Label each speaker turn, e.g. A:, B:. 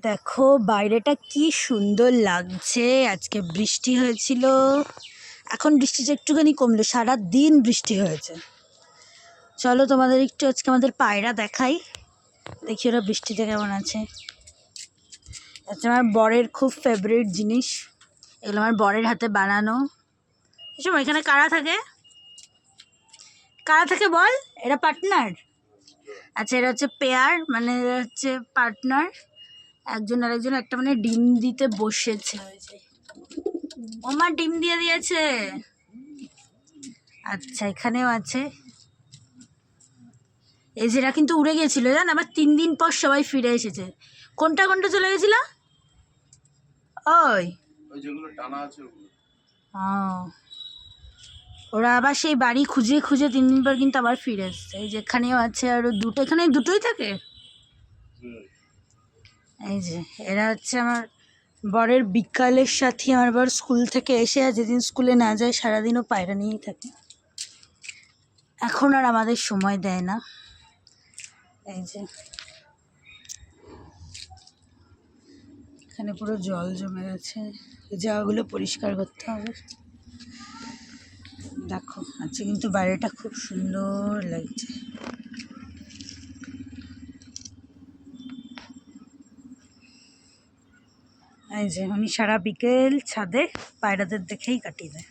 A: দেখো বাইরেটা কি সুন্দর লাগছে। আজকে বৃষ্টি হয়েছিল, এখন বৃষ্টিটা একটুখানি কমলো, সারা দিন বৃষ্টি হয়েছে। চলো তোমাদের একটু আজকে আমাদের পায়রা দেখাই, দেখি ওরা বৃষ্টিতে কেমন আছে। আচ্ছা, আমার বরের খুব ফেভারিট জিনিস এগুলো, আমার বরের হাতে বানানো। এসব এখানে কারা থাকে, কারা থাকে বল? এরা পার্টনার। আচ্ছা, এরা হচ্ছে পেয়ার, মানে এরা হচ্ছে পার্টনার, একজন আরেকজন একটা মানে ডিম দিতে বসেছে। ওই যে ওমা ডিম দিয়ে দিয়েছে। আচ্ছা, এখানেও আছে। এই যেটা কিন্তু উড়ে গেছিল জান, আবার 3 দিন পর সবাই ফিরে এসেছে। কোনটা কোনটা চলে গেছিল? ওই
B: যেগুলো টানা আছে ওগুলো।
A: ওরা আবার সেই বাড়ি খুঁজে খুঁজে 3 দিন পর কিন্তু আবার ফিরে এসছে। এই যে এখানেও আছে আরো দুটো, এখানে দুটোই থাকে। এই যে এরা হচ্ছে আমার বরের বিকালের সাথী। আমার বর স্কুল থেকে এসে, আর যেদিন স্কুলে না যায় সারাদিনও পায়রা নিয়েই থাকে। এখন আর আমাদের সময় দেয় না। এই যে এখানে পুরো জল জমে গেছে, এই জায়গাগুলো পরিষ্কার করতে হবে। দেখো আজকে কিন্তু বাইরেটা খুব সুন্দর লাগছে। এই যে উনি সারা বিকেল ছাদে পায়রাদের দেখেই কাটিয়ে দেয়।